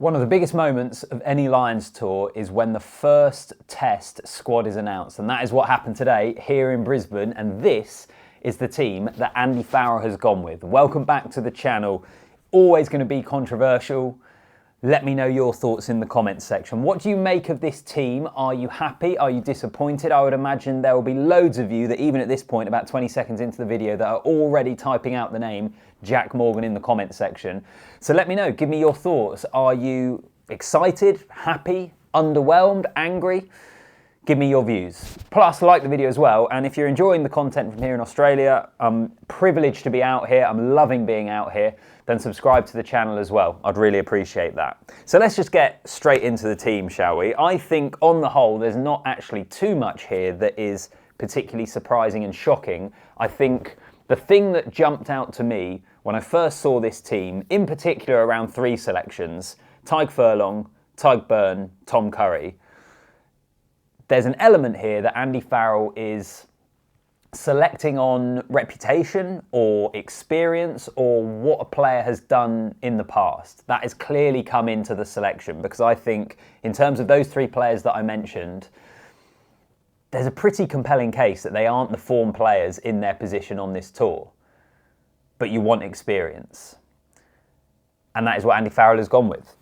One of the biggest moments of any Lions tour is when the first test squad is announced, and that is what happened today here in Brisbane, and this is the team that Andy Farrell has gone with. Welcome back to the channel. Always going to be controversial. Let me know your thoughts in the comments section. What do you make of this team? Are you happy? Are you disappointed? I would imagine there will be loads of you that even at this point, about 20 seconds into the video, that are already typing out the name Jack Morgan in the comments section. So let me know, give me your thoughts. Are you excited, happy, underwhelmed, angry? Give me your views. Plus, like the video as well. And if you're enjoying the content from here in Australia, I'm privileged to be out here. I'm loving being out here. Then subscribe to the channel as well. I'd really appreciate that. So let's just get straight into the team, shall we? I think on the whole, there's not actually too much here that is particularly surprising and shocking. I think the thing that jumped out to me when I first saw this team, in particular around three selections, Tadhg Furlong, Tadhg Beirne, Tom Curry, there's an element here that Andy Farrell is selecting on reputation or experience or what a player has done in the past. That has clearly come into the selection because I think in terms of those three players that I mentioned, there's a pretty compelling case that they aren't the form players in their position on this tour, but you want experience. And that is what Andy Farrell has gone with.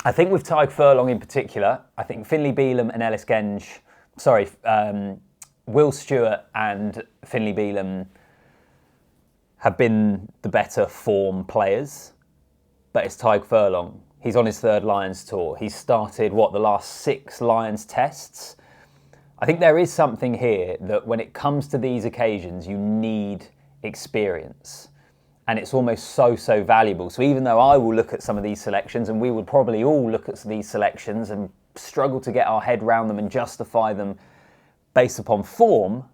I think with Tadhg Furlong in particular, I think Finlay Bealham and Ellis Genge, Will Stewart and Finlay Bealham have been the better form players, but it's Tadhg Furlong. He's on his third Lions tour. He's started, the last 6 Lions tests. I think there is something here that when it comes to these occasions, you need experience. And it's almost so valuable. So even though I will look at some of these selections, and we would probably all look at these selections and struggle to get our head around them and justify them based upon form,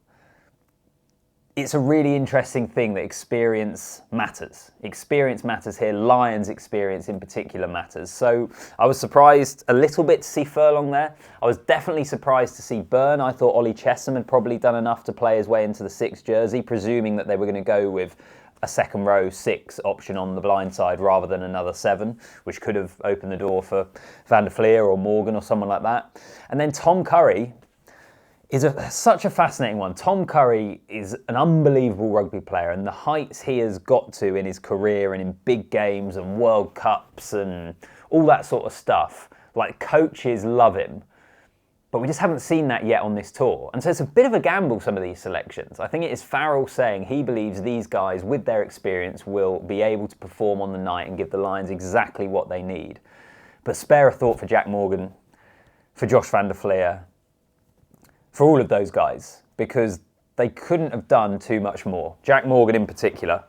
it's a really interesting thing that experience matters. Experience matters here. Lions experience in particular matters. So I was surprised a little bit to see Furlong there. I was definitely surprised to see Beirne. I thought Ollie Chesham had probably done enough to play his way into the 6 jersey, presuming that they were going to go with a second row 6 option on the blind side rather than another 7, which could have opened the door for Van der Fleer or Morgan or someone like that. And then Tom Curry is such a fascinating one. Tom Curry is an unbelievable rugby player, and the heights he has got to in his career and in big games and World Cups and all that sort of stuff, like coaches love him. But we just haven't seen that yet on this tour. And so it's a bit of a gamble, some of these selections. I think it is Farrell saying he believes these guys, with their experience, will be able to perform on the night and give the Lions exactly what they need. But spare a thought for Jack Morgan, for Josh Van der Fleer, for all of those guys, because they couldn't have done too much more. Jack Morgan in particular.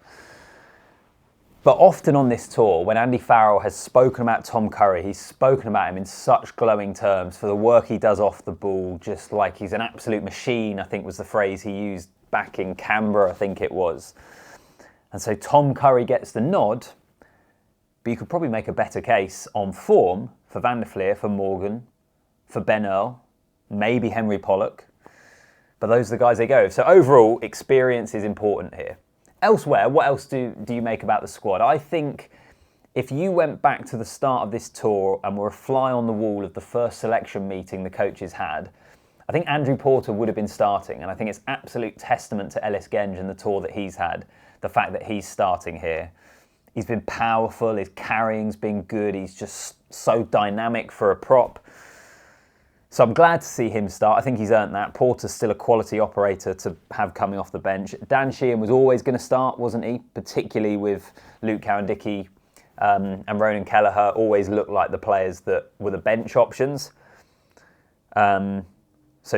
But often on this tour, when Andy Farrell has spoken about Tom Curry, he's spoken about him in such glowing terms for the work he does off the ball, just like he's an absolute machine, I think was the phrase he used back in Canberra, I think it was. And so Tom Curry gets the nod, but you could probably make a better case on form for Van der Fleer, for Morgan, for Ben Earl, maybe Henry Pollock. But those are the guys they go. So overall, experience is important here. Elsewhere, what else do you make about the squad? I think if you went back to the start of this tour and were a fly on the wall of the first selection meeting the coaches had, I think Andrew Porter would have been starting. And I think it's absolute testament to Ellis Genge and the tour that he's had, the fact that he's starting here. He's been powerful, his carrying's been good, he's just so dynamic for a prop. So I'm glad to see him start. I think he's earned that. Porter's still a quality operator to have coming off the bench. Dan Sheehan was always going to start, wasn't he? Particularly with Luke Cowan-Dickie and Ronan Kelleher always looked like the players that were the bench options. So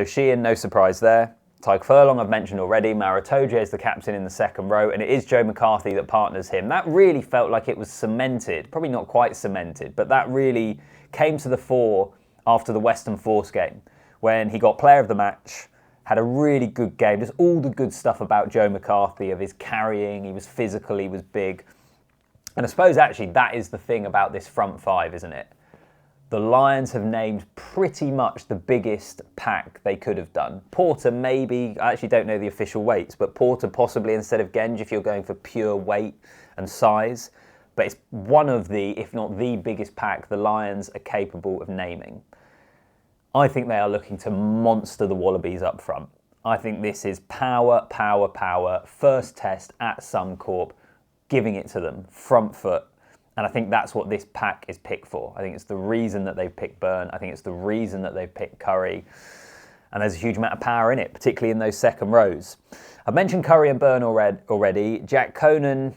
Sheehan, no surprise there. Tadhg Furlong, I've mentioned already. Maratoje is the captain in the second row, and it is Joe McCarthy that partners him. That really felt like it was cemented. Probably not quite cemented, but that really came to the fore after the Western Force game, when he got player of the match, had a really good game, just all the good stuff about Joe McCarthy, of his carrying, he was physical, he was big. And I suppose actually that is the thing about this front 5, isn't it? The Lions have named pretty much the biggest pack they could have done. Porter maybe, I actually don't know the official weights, but Porter possibly instead of Genge if you're going for pure weight and size. but it's one of the, if not the biggest pack the Lions are capable of naming. I think they are looking to monster the Wallabies up front. I think this is power, power, power, first test at Suncorp, giving it to them, front foot. And I think that's what this pack is picked for. I think it's the reason that they've picked Beirne. I think it's the reason that they've picked Curry. And there's a huge amount of power in it, particularly in those second rows. I've mentioned Curry and Beirne already. Jack Conan,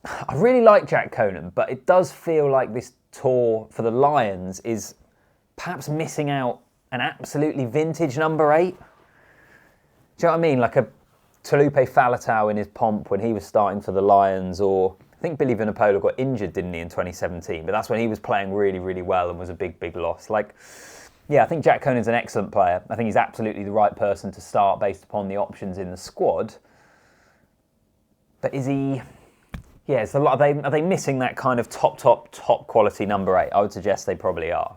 I really like Jack Conan, but it does feel like this tour for the Lions is perhaps missing out an absolutely vintage number 8. Do you know what I mean? Like a Talupe Faletau in his pomp when he was starting for the Lions, or I think Billy Vunipola got injured, didn't he, in 2017? But that's when he was playing really, really well and was a big, big loss. Yeah, I think Jack Conan's an excellent player. I think he's absolutely the right person to start based upon the options in the squad. But is he... Yeah, it's a lot. Are they missing that kind of top quality number 8? I would suggest they probably are.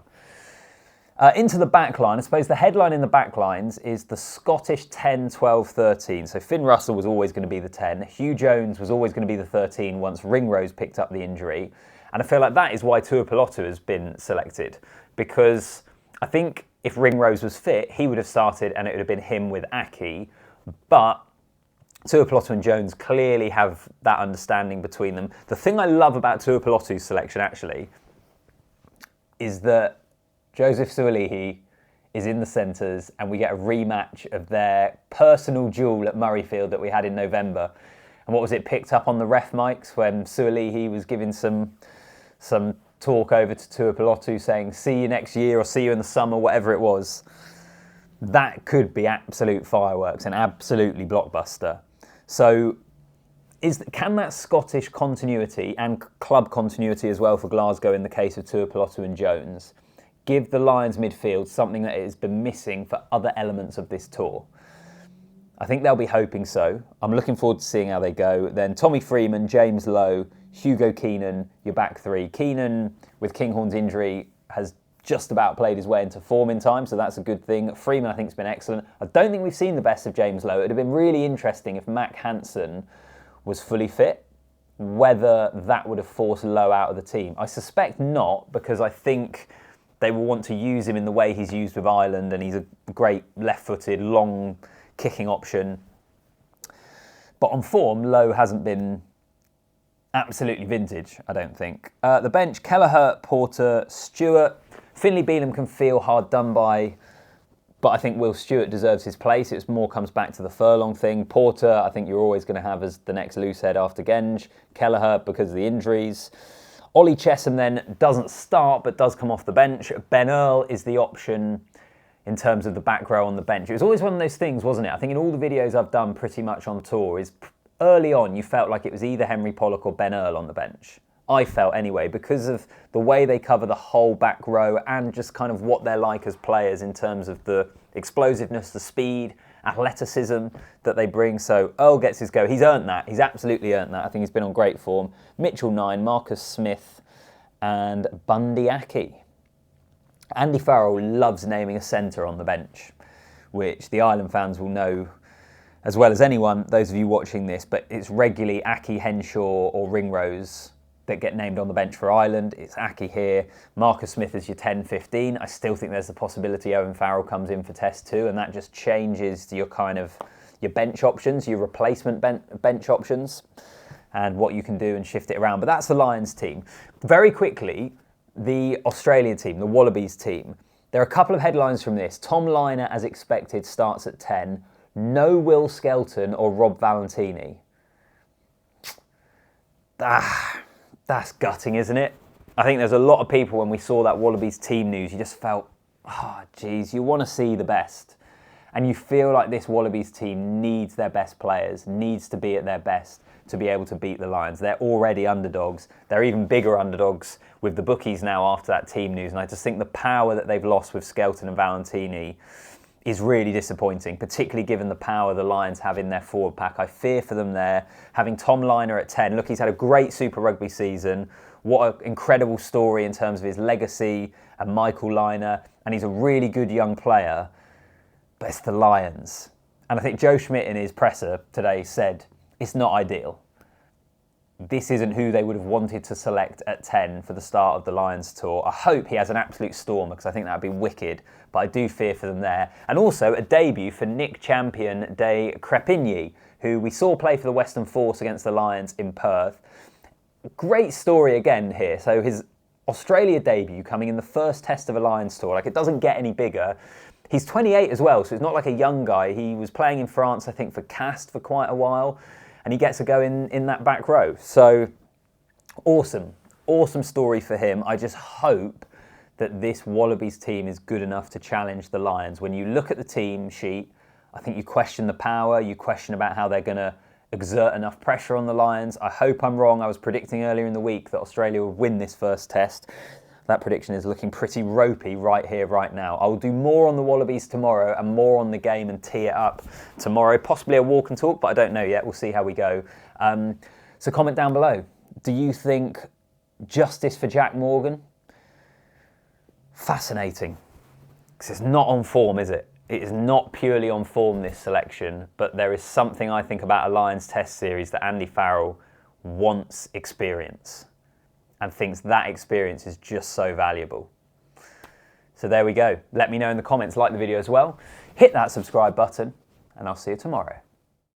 Into the back line, I suppose the headline in the back lines is the Scottish 10, 12, 13. So Finn Russell was always going to be the 10. Hugh Jones was always going to be the 13 once Ringrose picked up the injury. And I feel like that is why Tuipulotu has been selected. Because I think if Ringrose was fit, he would have started and it would have been him with Aki. But Tuipulotu and Jones clearly have that understanding between them. The thing I love about Tuipulotu's selection, actually, is that Joseph Sualihi is in the centres and we get a rematch of their personal duel at Murrayfield that we had in November. And what was it, picked up on the ref mics when Sualihi was giving some talk over to Tuipulotu saying, see you next year or see you in the summer, whatever it was. That could be absolute fireworks and absolutely blockbuster. So can that Scottish continuity and club continuity as well for Glasgow in the case of Tuipulotu and Jones give the Lions midfield something that has been missing for other elements of this tour? I think they'll be hoping so. I'm looking forward to seeing how they go. Then Tommy Freeman, James Lowe, Hugo Keenan, your back 3. Keenan, with Kinghorn's injury, has just about played his way into form in time, so that's a good thing. Freeman, I think, has been excellent. I don't think we've seen the best of James Lowe. It would have been really interesting if Mac Hansen was fully fit, whether that would have forced Lowe out of the team. I suspect not, because I think they will want to use him in the way he's used with Ireland, and he's a great left-footed, long kicking option. But on form, Lowe hasn't been absolutely vintage, I don't think. The bench, Kelleher, Porter, Stewart. Finlay Bealham can feel hard done by, but I think Will Stewart deserves his place. It more comes back to the Furlong thing. Porter, I think you're always going to have as the next loose head after Genge. Kelleher, because of the injuries. Ollie Chesham then doesn't start, but does come off the bench. Ben Earl is the option in terms of the back row on the bench. It was always one of those things, wasn't it? I think in all the videos I've done pretty much on tour, is early on you felt like it was either Henry Pollock or Ben Earl on the bench. I felt anyway, because of the way they cover the whole back row and just kind of what they're like as players in terms of the explosiveness, the speed, athleticism that they bring. So Earl gets his go. He's earned that. He's absolutely earned that. I think he's been on great form. Mitchell 9, Marcus Smith and Bundy Aki. Andy Farrell loves naming a centre on the bench, which the Ireland fans will know as well as anyone, those of you watching this, but it's regularly Aki, Henshaw or Ringrose that get named on the bench for Ireland. It's Aki here. Marcus Smith is your 10-15. I still think there's the possibility Owen Farrell comes in for test 2, and that just changes your bench options, your replacement bench options, and what you can do and shift it around. But that's the Lions team. Very quickly, the Australian team, the Wallabies team. There are a couple of headlines from this. Tom Liner, as expected, starts at 10. No Will Skelton or Rob Valentini. That's gutting, isn't it? I think there's a lot of people, when we saw that Wallabies team news, you just felt, geez, you want to see the best. And you feel like this Wallabies team needs their best players, needs to be at their best to be able to beat the Lions. They're already underdogs. They're even bigger underdogs with the bookies now after that team news. And I just think the power that they've lost with Skelton and Valentini is really disappointing, particularly given the power the Lions have in their forward pack. I fear for them there. Having Tom Liner at 10, look, he's had a great Super Rugby season. What an incredible story in terms of his legacy and Michael Liner, and he's a really good young player, but it's the Lions. And I think Joe Schmidt in his presser today said, it's not ideal. this isn't who they would have wanted to select at 10 for the start of the Lions tour. I hope he has an absolute stormer because I think that would be wicked, but I do fear for them there. And also a debut for Nick Champion de Crepigny, who we saw play for the Western Force against the Lions in Perth. Great story again here. So his Australia debut coming in the first test of a Lions tour, like it doesn't get any bigger. He's 28 as well, so he's not like a young guy. He was playing in France, I think, for Castres for quite a while, and he gets a go in that back row. So awesome, awesome story for him. I just hope that this Wallabies team is good enough to challenge the Lions. When you look at the team sheet, I think you question the power, you question about how they're going to exert enough pressure on the Lions. I hope I'm wrong. I was predicting earlier in the week that Australia would win this first test. That prediction is looking pretty ropey right here, right now. I will do more on the Wallabies tomorrow and more on the game and tee it up tomorrow. Possibly a walk and talk, but I don't know yet. We'll see how we go. So comment down below. Do you think justice for Jack Morgan? Fascinating. Because it's not on form, is it? It is not purely on form, this selection, but there is something I think about a Lions Test series that Andy Farrell wants experience and thinks that experience is just so valuable. So there we go. Let me know in the comments, like the video as well. Hit that subscribe button, and I'll see you tomorrow.